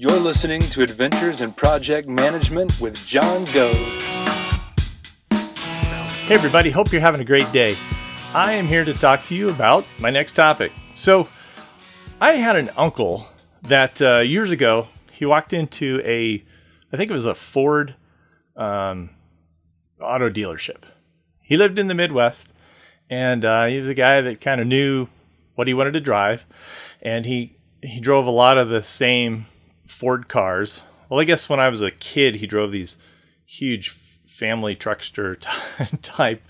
You're listening to Adventures in Project Management with John Goad. Hey everybody, hope you're having a great day. I am here to talk to you about my next topic. So, I had an uncle that years ago, he walked into I think it was a Ford auto dealership. He lived in the Midwest, and he was a guy that kind of knew what he wanted to drive, and he drove a lot of the same Ford cars. Well, I guess when I was a kid, he drove these huge family truckster type,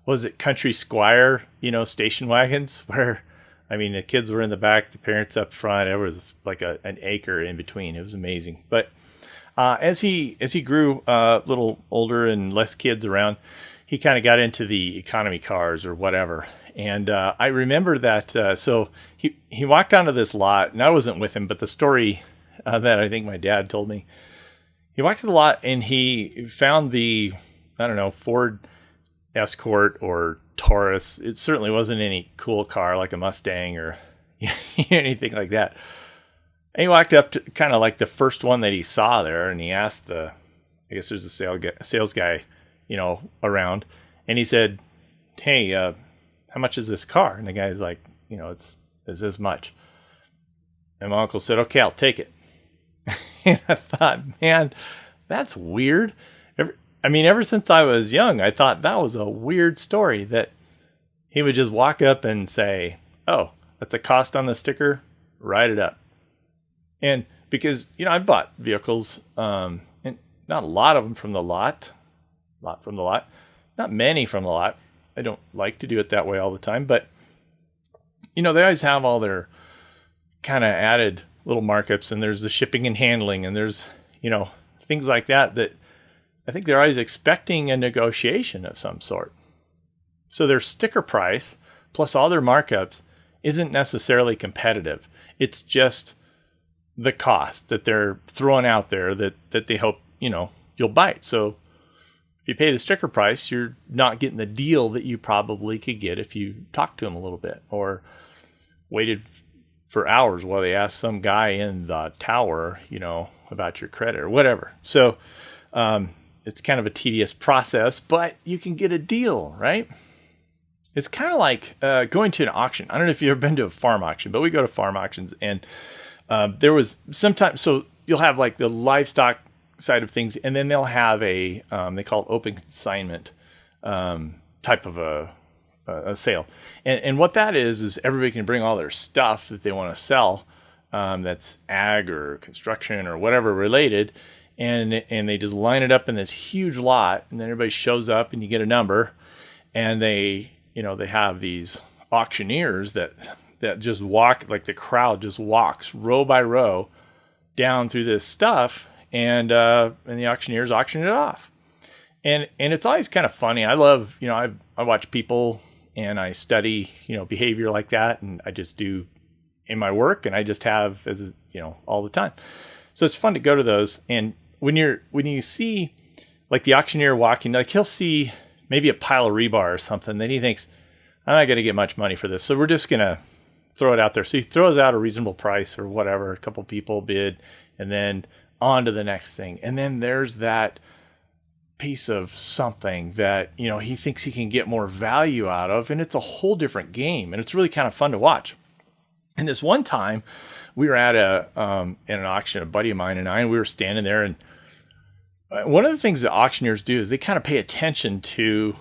was it Country Squire, station wagons, where, the kids were in the back, the parents up front. There was like an acre in between. It was amazing. But as he grew a little older and less kids around, he kind of got into the economy cars or whatever. And I remember that, so he walked onto this lot, and I wasn't with him, but the story that I think my dad told me, he walked to the lot and he found the, Ford Escort or Taurus. It certainly wasn't any cool car like a Mustang or anything like that. And he walked up to kind of like the first one that he saw there, and he asked I guess there's a sales guy, around, and he said, "Hey, how much is this car?" And the guy's like, it's this much. And my uncle said, "Okay, I'll take it." And I thought, man, that's weird. Ever since I was young, I thought that was a weird story that he would just walk up and say, "Oh, that's a cost on the sticker, write it up." And because, I've bought vehicles, and not a lot of them from the lot, not many from the lot. I don't like to do it that way all the time, but they always have all their kind of added little markups, and there's the shipping and handling, and there's, things like that I think they're always expecting a negotiation of some sort. So their sticker price plus all their markups isn't necessarily competitive. It's just the cost that they're throwing out there that they hope, you'll bite. So if you pay the sticker price, you're not getting the deal that you probably could get if you talked to them a little bit or waited for hours while they asked some guy in the tower, about your credit or whatever. So it's kind of a tedious process, but you can get a deal, right? It's kind of like going to an auction. I don't know if you've ever been to a farm auction, but we go to farm auctions, and there was sometimes, so you'll have like the livestock side of things, and then they'll have they call it open consignment type of a sale. And what that is everybody can bring all their stuff that they want to sell, that's ag or construction or whatever related, and they just line it up in this huge lot, and then everybody shows up and you get a number, and they have these auctioneers that just walk, like the crowd just walks row by row down through this stuff, and the auctioneers auction it off. And it's always kind of funny. I love, I watch people and I study, behavior like that, and I just do in my work, and I just have all the time. So it's fun to go to those. And when you see like the auctioneer walking, like he'll see maybe a pile of rebar or something, then he thinks, "I'm not going to get much money for this, so we're just going to throw it out there." So he throws out a reasonable price or whatever, a couple people bid, and then on to the next thing. And then there's that piece of something that, he thinks he can get more value out of, and it's a whole different game, and it's really kind of fun to watch. And this one time we were at an auction, a buddy of mine and we were standing there, and one of the things that auctioneers do is they kind of pay attention to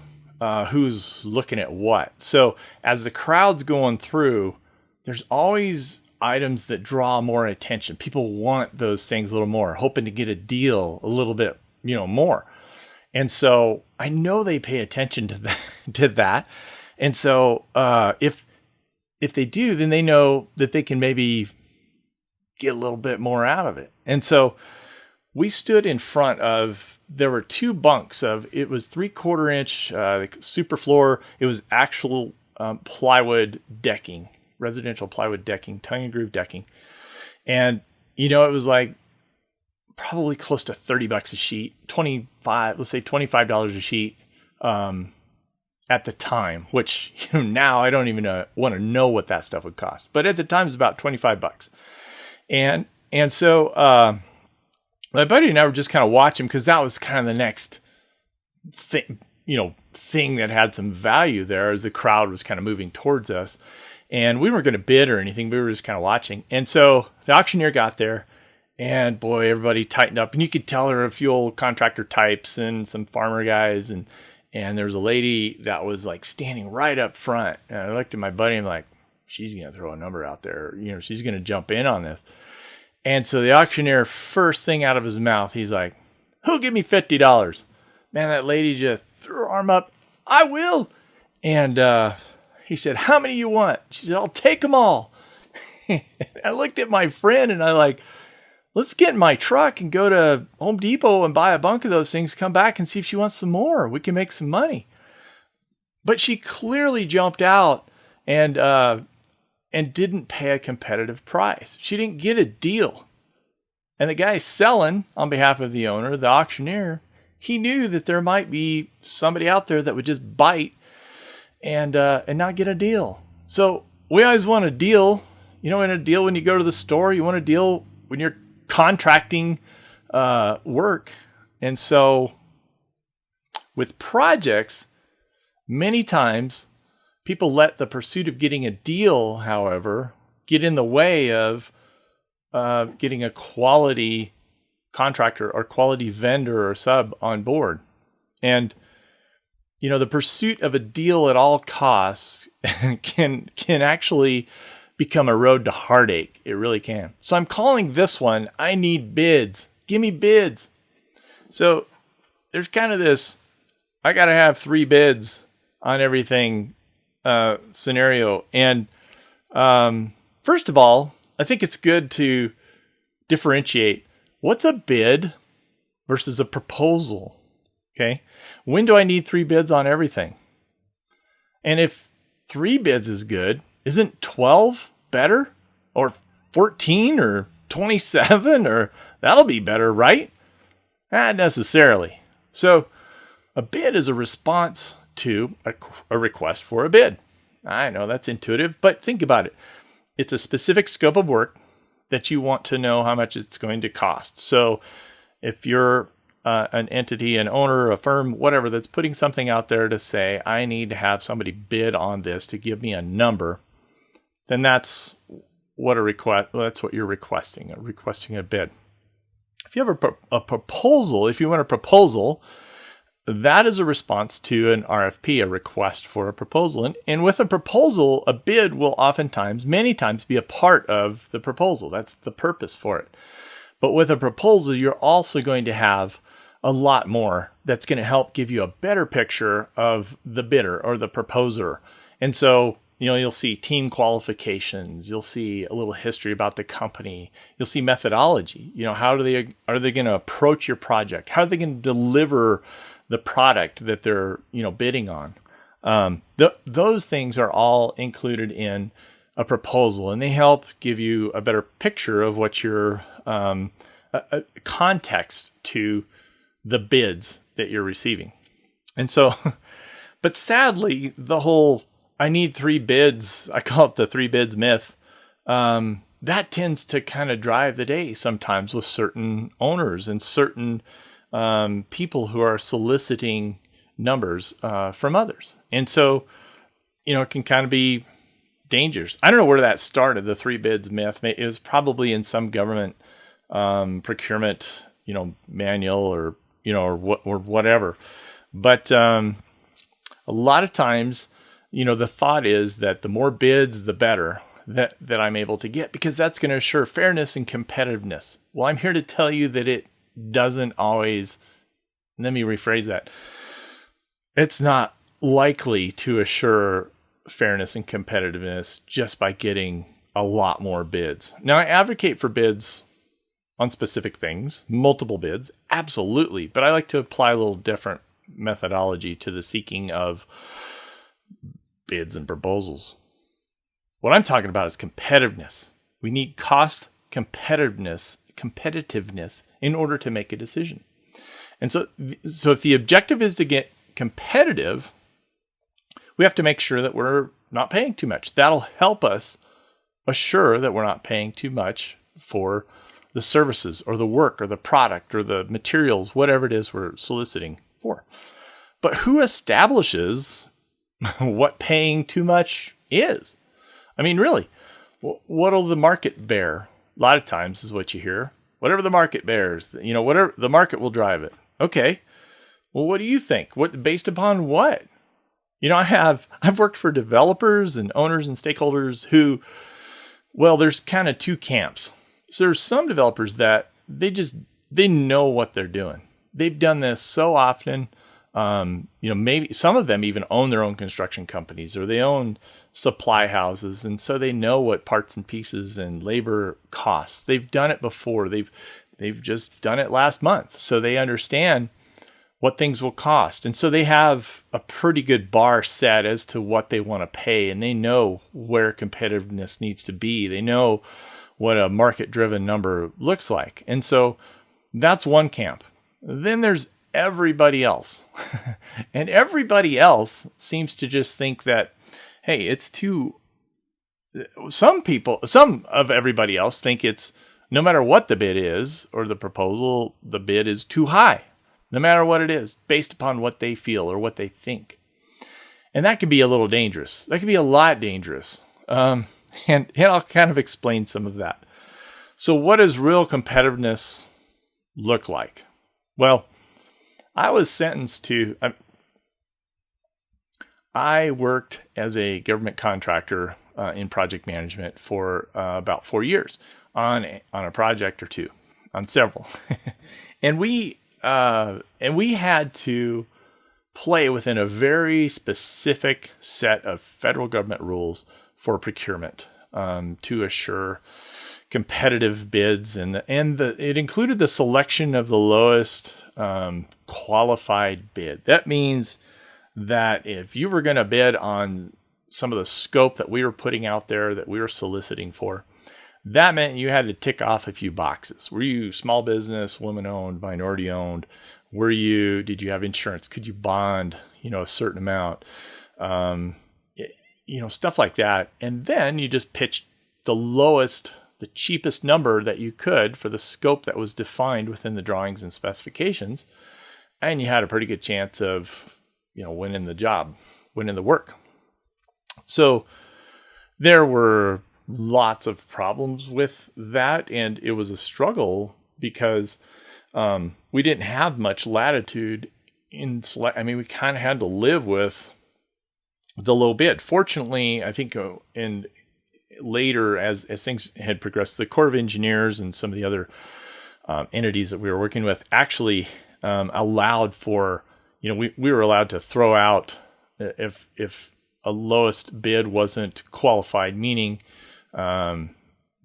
who's looking at what. So as the crowd's going through, there's always items that draw more attention. People want those things a little more, hoping to get a deal a little bit, more. And so I know they pay attention to that. And so if they do, then they know that they can maybe get a little bit more out of it. And so we stood in front of, there were two bunks it was 3/4 inch super floor. It was actual plywood decking, residential plywood decking, tongue and groove decking. And, it was like probably close to $30 a sheet, let's say $25 a sheet at the time, which now I don't even want to know what that stuff would cost. But at the time it was about $25. And And so my buddy and I were just kind of watching because that was kind of the next thing that had some value there as the crowd was kind of moving towards us. And we weren't going to bid or anything. We were just kind of watching. And so the auctioneer got there, and boy, everybody tightened up. And you could tell there were a few old contractor types and some farmer guys. And there was a lady that was like standing right up front. And I looked at my buddy and I'm like, she's going to throw a number out there. She's going to jump in on this. And so the auctioneer, first thing out of his mouth, he's like, who'll give me $50? Man, that lady just threw her arm up. I will. And he said, how many you want? She said, I'll take them all. I looked at my friend and I like, let's get in my truck and go to Home Depot and buy a bunk of those things, come back and see if she wants some more. We can make some money. But she clearly jumped out and didn't pay a competitive price. She didn't get a deal. And the guy selling on behalf of the owner, the auctioneer, he knew that there might be somebody out there that would just bite and not get a deal. So we always want a deal. In a deal when you go to the store, you want a deal when you're contracting work. And so with projects, many times people let the pursuit of getting a deal, however, get in the way of getting a quality contractor or quality vendor or sub on board. And the pursuit of a deal at all costs can actually become a road to heartache. It really can. So I'm calling this one, I need bids. Give me bids. So there's kind of this, I got to have 3 bids on everything scenario. And first of all, I think it's good to differentiate what's a bid versus a proposal. Okay. When do I need 3 bids on everything? And if 3 bids is good, isn't 12 better? Or 14 or 27? Or that'll be better, right? Not necessarily. So a bid is a response to a request for a bid. I know that's intuitive, but think about it. It's a specific scope of work that you want to know how much it's going to cost. So if you're an entity, an owner, a firm, whatever, that's putting something out there to say, I need to have somebody bid on this to give me a number, then that's what that's what you're requesting a bid. If you have a proposal, if you want a proposal, that is a response to an RFP, a request for a proposal. And with a proposal, a bid will many times be a part of the proposal. That's the purpose for it. But with a proposal, you're also going to have a lot more that's going to help give you a better picture of the bidder or the proposer. And so, you'll see team qualifications. You'll see a little history about the company. You'll see methodology. How are they going to approach your project? How are they going to deliver the product that they're, bidding on? Those things are all included in a proposal, and they help give you a better picture of what your context to the bids that you're receiving. And so, but sadly, the whole, I need 3 bids, I call it the 3 bids myth, that tends to kind of drive the day sometimes with certain owners and certain people who are soliciting numbers from others. And so, it can kind of be dangerous. I don't know where that started, the 3 bids myth. It was probably in some government procurement, manual or whatever. But a lot of times, the thought is that the more bids, the better that I'm able to get, because that's going to assure fairness and competitiveness. Well, I'm here to tell you that it doesn't always, let me rephrase that. It's not likely to assure fairness and competitiveness just by getting a lot more bids. Now, I advocate for bids on specific things, multiple bids, absolutely. But I like to apply a little different methodology to the seeking of bids and proposals. What I'm talking about is competitiveness. We need cost competitiveness in order to make a decision. And so if the objective is to get competitive, we have to make sure that we're not paying too much. That'll help us assure that we're not paying too much for the services or the work or the product or the materials, whatever it is we're soliciting for. But who establishes what paying too much is? I mean, really, what'll the market bear? A lot of times is what you hear. Whatever the market bears, whatever the market will drive it. Okay. Well, what do you think? Based upon what? I've worked for developers and owners and stakeholders who, well, there's kind of two camps. So there's some developers that they know what they're doing. They've done this so often. Maybe some of them even own their own construction companies or they own supply houses. And so they know what parts and pieces and labor costs. They've done it before. They've just done it last month. So they understand what things will cost. And so they have a pretty good bar set as to what they want to pay. And they know where competitiveness needs to be. They know what a market-driven number looks like. And so that's one camp. Then there's everybody else. And everybody else seems to just think that, hey, it's too... Some of everybody else think it's, no matter what the bid is or the proposal, the bid is too high. No matter what it is, based upon what they feel or what they think. And that can be a little dangerous. That can be a lot dangerous. And I'll kind of explain some of that. So what does real competitiveness look like? Well, I was sentenced to... I worked as a government contractor in project management for about 4 years on a project or two, on several. And we had to play within a very specific set of federal government rules for procurement to assure competitive bids, and it included the selection of the lowest qualified bid. That means that if you were going to bid on some of the scope that we were putting out there, that we were soliciting for, that meant you had to tick off a few boxes. Were you small business, women-owned, minority-owned? Did you have insurance? Could you bond, a certain amount? Stuff like that. And then you just pitched the cheapest number that you could for the scope that was defined within the drawings and specifications. And you had a pretty good chance of, winning the job, winning the work. So there were lots of problems with that, and it was a struggle because we didn't have much latitude in select. I mean, we kind of had to live with the low bid. Fortunately, I think later as things had progressed, the Corps of Engineers and some of the other entities that we were working with actually allowed for, we were allowed to throw out if a lowest bid wasn't qualified, meaning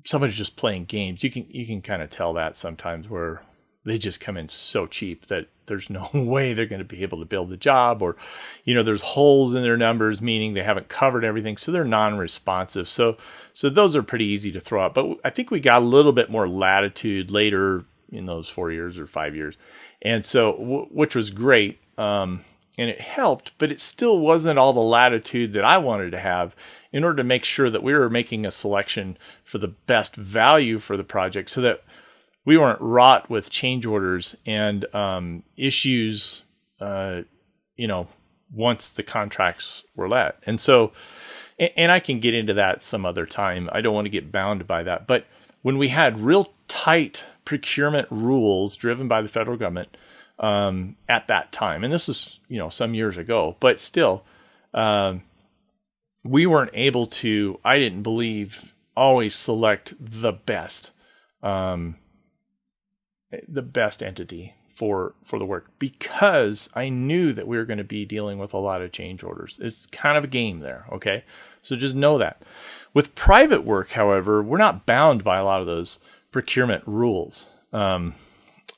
somebody's just playing games. You can kind of tell that sometimes where they just come in so cheap that there's no way they're going to be able to build the job, or there's holes in their numbers, meaning they haven't covered everything, so they're non-responsive. So those are pretty easy to throw out. But I think we got a little bit more latitude later in those 4 years or 5 years, and so which was great. And it helped, but it still wasn't all the latitude that I wanted to have in order to make sure that we were making a selection for the best value for the project, so that we weren't wrought with change orders and issues, once the contracts were let. And so, and I can get into that some other time. I don't want to get bound by that. But when we had real tight procurement rules driven by the federal government, at that time, and this was, some years ago, but still, we weren't able to, I didn't believe, always select the best entity for the work, because I knew that we were going to be dealing with a lot of change orders. It's kind of a game there. Okay. So just know that. With private work, however, we're not bound by a lot of those procurement rules.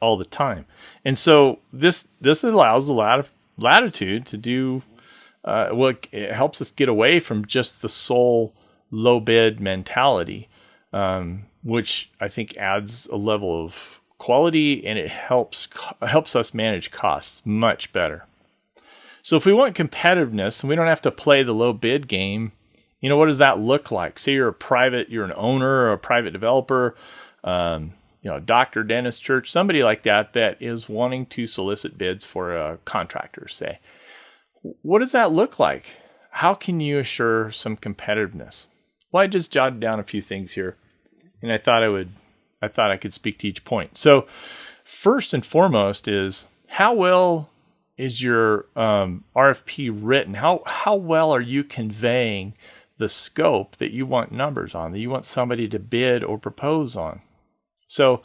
All the time. And so this allows a lot of latitude to do, it helps us get away from just the sole low bid mentality, which I think adds a level of quality, and it helps us manage costs much better. So if we want competitiveness and we don't have to play the low bid game, what does that look like? Say you're an owner or a private developer, a doctor, dentist, church, somebody like that is wanting to solicit bids for a contractor, say. What does that look like? How can you assure some competitiveness? Well, I just jotted down a few things here, and I thought I could speak to each point. So first and foremost is, how well is your RFP written? How well are you conveying the scope that you want numbers on, that you want somebody to bid or propose on? So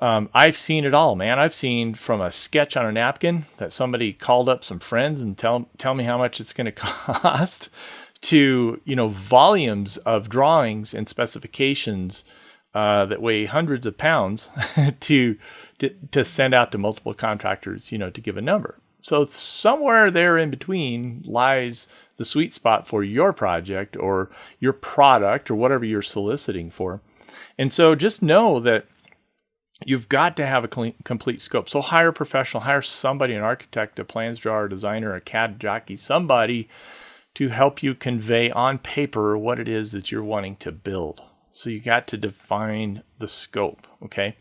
I've seen it all, man. I've seen from a sketch on a napkin that somebody called up some friends and tell me how much it's going to cost to, volumes of drawings and specifications that weigh hundreds of pounds to send out to multiple contractors, to give a number. So somewhere there in between lies the sweet spot for your project or your product or whatever you're soliciting for. And so just know that you've got to have a complete scope. So hire a professional, hire somebody, an architect, a plans drawer, a designer, a CAD jockey, somebody to help you convey on paper what it is that you're wanting to build. So you got to define the scope, okay?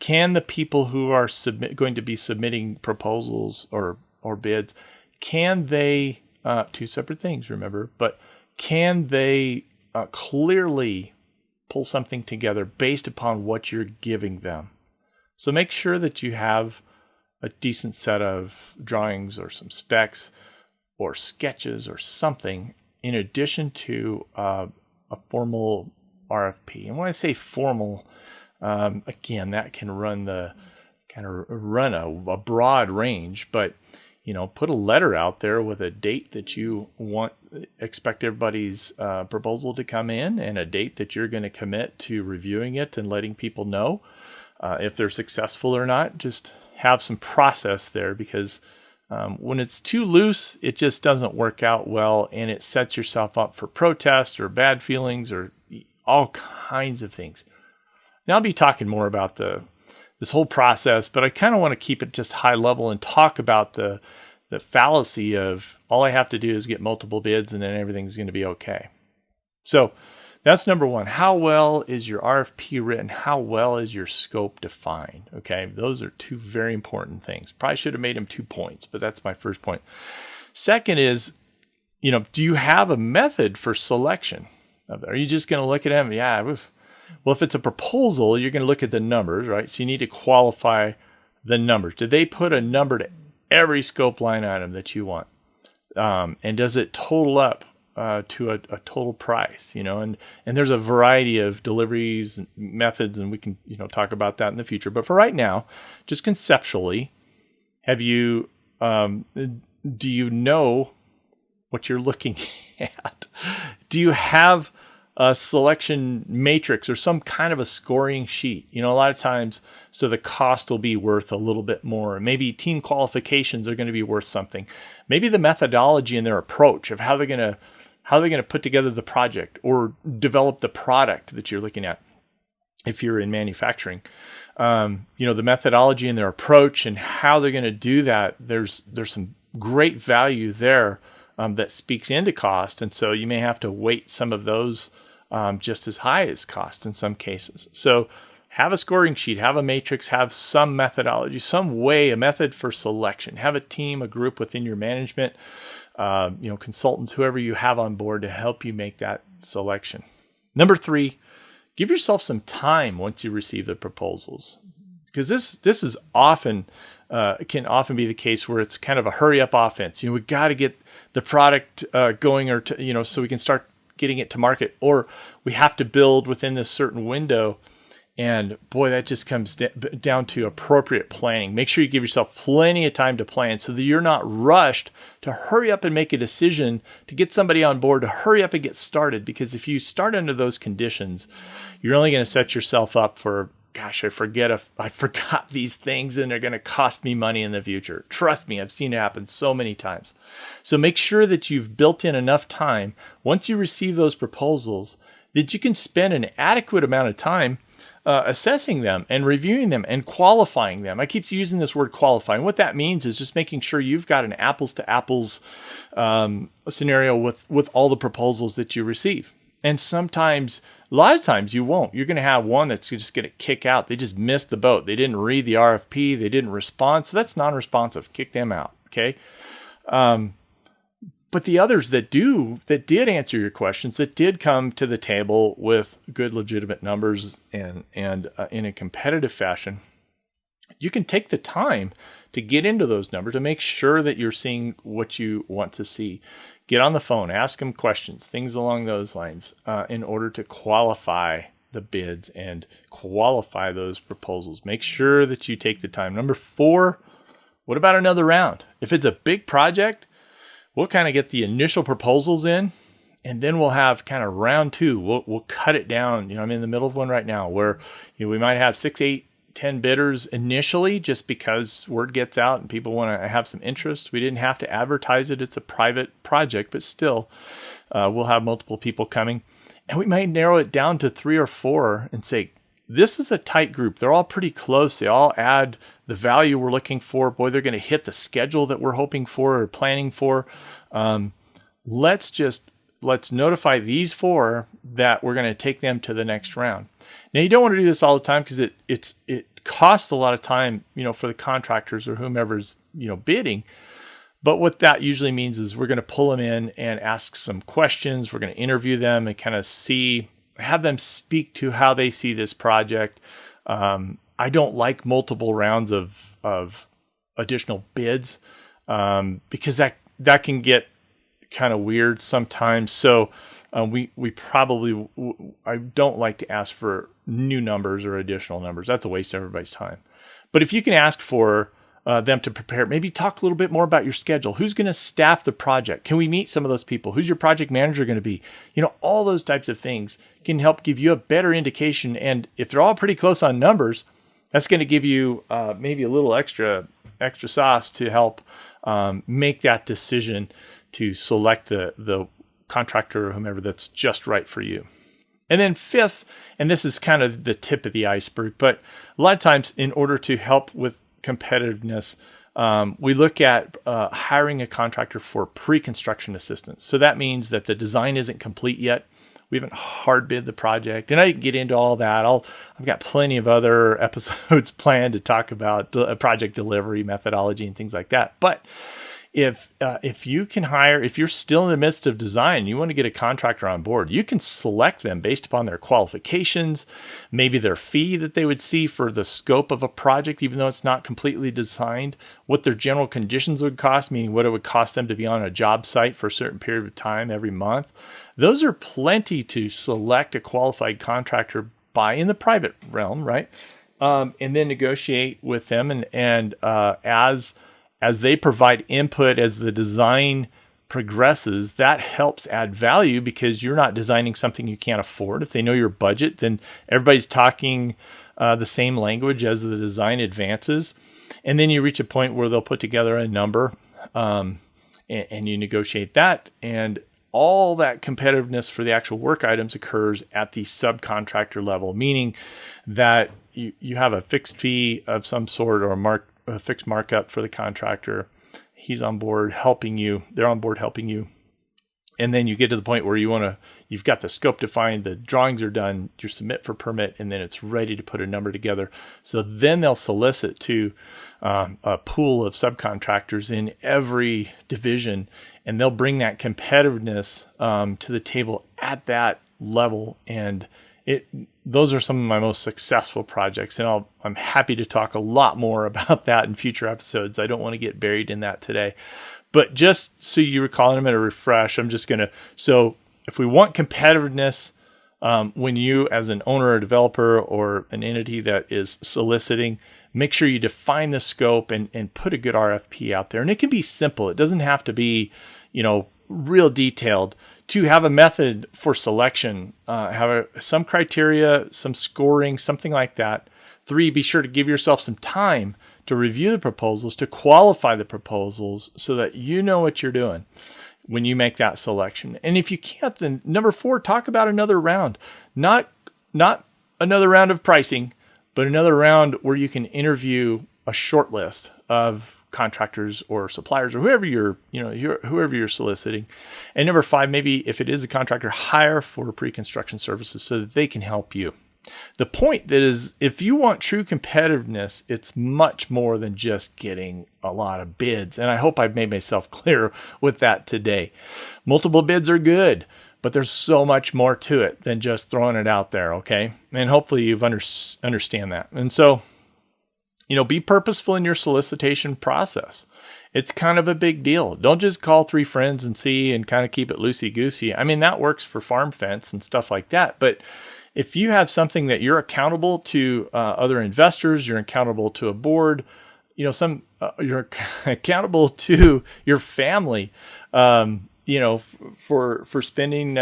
Can the people who are going to be submitting proposals or bids, can they, two separate things, remember, but can they clearly pull something together based upon what you're giving them? So make sure that you have a decent set of drawings or some specs or sketches or something in addition to a formal RFP. And when I say formal, again, that can run a broad range, but put a letter out there with a date that you expect everybody's proposal to come in, and a date that you're going to commit to reviewing it and letting people know if they're successful or not. Just have some process there, because when it's too loose, it just doesn't work out well, and it sets yourself up for protest or bad feelings or all kinds of things. Now, I'll be talking more about this whole process, but I kind of want to keep it just high level and talk about the fallacy of all I have to do is get multiple bids and then everything's going to be okay. So that's number one. How well is your RFP written? How well is your scope defined? Okay, those are two very important things. Probably should have made them 2 points, but that's my first point. Second is, do you have a method for selection? Are you just going to look at them? Yeah. Well, if it's a proposal, you're going to look at the numbers, right? So you need to qualify the numbers. Did they put a number to every scope line item that you want? And does it total up to a total price? And there's a variety of deliveries and methods, and we can talk about that in the future. But for right now, just conceptually, have you do you know what you're looking at? Do you have a selection matrix or some kind of a scoring sheet? A lot of times, so the cost will be worth a little bit more. Maybe team qualifications are going to be worth something. Maybe the methodology and their approach of how they're going to put together the project or develop the product that you're looking at. If you're in manufacturing, the methodology and their approach and how they're going to do that, there's some great value there that speaks into cost. And so you may have to weight some of those just as high as cost in some cases. So have a scoring sheet, have a matrix, have some methodology, some way, a method for selection. Have a team, a group within your management, consultants, whoever you have on board to help you make that selection. Number 3, give yourself some time once you receive the proposals, because this is often can often be the case where it's kind of a hurry up offense. We got to get the product going, or so we can start getting it to market, or we have to build within this certain window. And boy, that just comes down to appropriate planning. Make sure you give yourself plenty of time to plan so that you're not rushed to hurry up and make a decision to get somebody on board, to hurry up and get started. Because if you start under those conditions, you're only going to set yourself up for, gosh, I forgot these things and they're going to cost me money in the future. Trust me, I've seen it happen so many times. So make sure that you've built in enough time once you receive those proposals that you can spend an adequate amount of time assessing them and reviewing them and qualifying them. I keep using this word qualifying. What that means is just making sure you've got an apples to apples scenario with all the proposals that you receive. And sometimes A lot of times you won't. You're going to have one that's just going to kick out. They just missed the boat. They didn't read the RFP. They didn't respond. So that's non-responsive. Kick them out. Okay. But the others that did answer your questions, that did come to the table with good, legitimate numbers and in a competitive fashion, you can take the time to get into those numbers to make sure that you're seeing what you want to see. Get on the phone, ask them questions, things along those lines, in order to qualify the bids and qualify those proposals. Make sure that you take the time. Number 4, what about another round? If it's a big project, we'll kind of get the initial proposals in, and then we'll have kind of round 2. We'll cut it down. I'm in the middle of one right now where we might have 6, 8, 10 bidders initially, just because word gets out and people want to have some interest. We didn't have to advertise it. It's a private project, but still, we'll have multiple people coming, and we might narrow it down to 3 or 4 and say, this is a tight group. They're all pretty close. They all add the value we're looking for. Boy, they're going to hit the schedule that we're hoping for or planning for. Let's notify these 4 that we're going to take them to the next round. Now, you don't want to do this all the time because it costs a lot of time, for the contractors or whomever's, bidding. But what that usually means is we're going to pull them in and ask some questions. We're going to interview them and kind of have them speak to how they see this project. I don't like multiple rounds of additional bids because that can get kind of weird sometimes. So we probably, I don't like to ask for new numbers or additional numbers. That's a waste of everybody's time. But if you can ask for them to prepare, maybe talk a little bit more about your schedule. Who's going to staff the project? Can we meet some of those people? Who's your project manager going to be? All those types of things can help give you a better indication. And if they're all pretty close on numbers, that's going to give you maybe a little extra sauce to help make that decision to select the contractor or whomever that's just right for you. And then 5th, and this is kind of the tip of the iceberg, but a lot of times in order to help with competitiveness, we look at hiring a contractor for pre-construction assistance. So that means that the design isn't complete yet. We haven't hard bid the project, and I can get into all that. I've got plenty of other episodes planned to talk about project delivery methodology and things like that. But if you can hire, if you're still in the midst of design, you want to get a contractor on board, you can select them based upon their qualifications, maybe their fee that they would see for the scope of a project, even though it's not completely designed, what their general conditions would cost, meaning what it would cost them to be on a job site for a certain period of time every month. Those are plenty to select a qualified contractor by in the private realm, right? And then negotiate with them, and as they provide input as the design progresses, that helps add value because you're not designing something you can't afford. If they know your budget, then everybody's talking the same language as the design advances. And then you reach a point where they'll put together a number and you negotiate that. And all that competitiveness for the actual work items occurs at the subcontractor level, meaning that you have a fixed fee of some sort or a fixed markup for the contractor. He's on board helping you. They're on board helping you. And then you get to the point where you've got the scope defined, the drawings are done, you submit for permit, and then it's ready to put a number together. So then they'll solicit to a pool of subcontractors in every division, and they'll bring that competitiveness to the table at that level. And those are some of my most successful projects, and I'm happy to talk a lot more about that in future episodes. I don't want to get buried in that today. But just so you recall, and I'm going to refresh, so if we want competitiveness, when you as an owner or developer or an entity that is soliciting, make sure you define the scope and put a good RFP out there. And it can be simple. It doesn't have to be, real detailed. To have a method for selection, some criteria, some scoring, something like that. 3, be sure to give yourself some time to review the proposals, to qualify the proposals so that you know what you're doing when you make that selection. And if you can't, then number 4, talk about another round. Not another round of pricing, but another round where you can interview a short list of contractors or suppliers or whoever you're soliciting. And number 5, maybe if it is a contractor, hire for pre-construction services so that they can help you. The point that is, if you want true competitiveness, it's much more than just getting a lot of bids. And I hope I've made myself clear with that today. Multiple bids are good, but there's so much more to it than just throwing it out there, okay? And hopefully you've understand that. And so, be purposeful in your solicitation process. It's kind of a big deal. Don't just call 3 friends and see and kind of keep it loosey-goosey. I mean, that works for farm fence and stuff like that. But if you have something that you're accountable to other investors, you're accountable to a board, you're accountable to your family, for spending,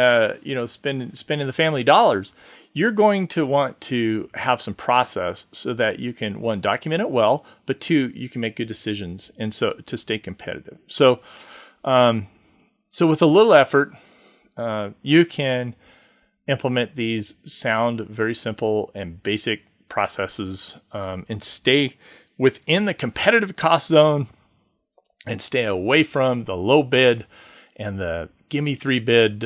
spending the family dollars, you're going to want to have some process so that you can, 1, document it well, but 2, you can make good decisions, and so to stay competitive. So with a little effort, you can implement these very simple and basic processes, and stay within the competitive cost zone and stay away from the low bid and the gimme 3 bid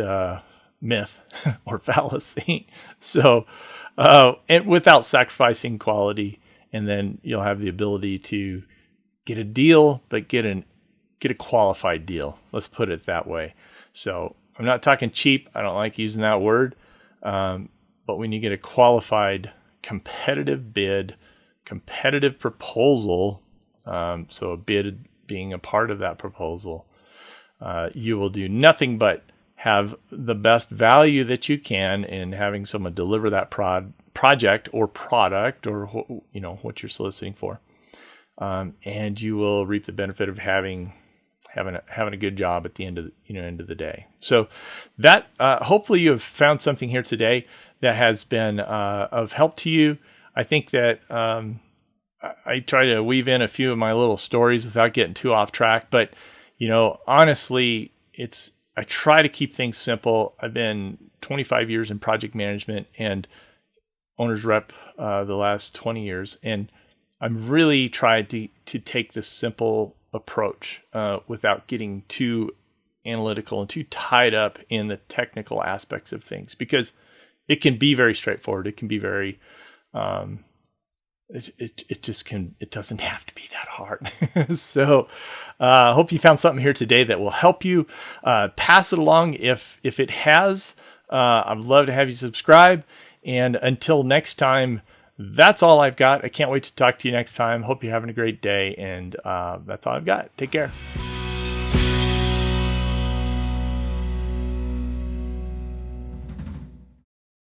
myth or fallacy. So, and without sacrificing quality, and then you'll have the ability to get a deal, but get a qualified deal. Let's put it that way. So I'm not talking cheap. I don't like using that word. But when you get a qualified, competitive bid, competitive proposal, so a bid being a part of that proposal, you will do nothing but have the best value that you can in having someone deliver that project or product or what you're soliciting for, and you will reap the benefit of having a good job at the end of the day. So that hopefully you have found something here today that has been of help to you. I think that I try to weave in a few of my little stories without getting too off track, but honestly, I try to keep things simple. I've been 25 years in project management and owner's rep the last 20 years, and I'm really tried to take this simple approach without getting too analytical and too tied up in the technical aspects of things, because it can be very straightforward. It can be very it doesn't have to be that hard. So I hope you found something here today that will help you. Pass it along if it has. I'd love to have you subscribe, and until next time, that's all I've got. I can't wait to talk to you next time. Hope you're having a great day, and that's all I've got. Take care.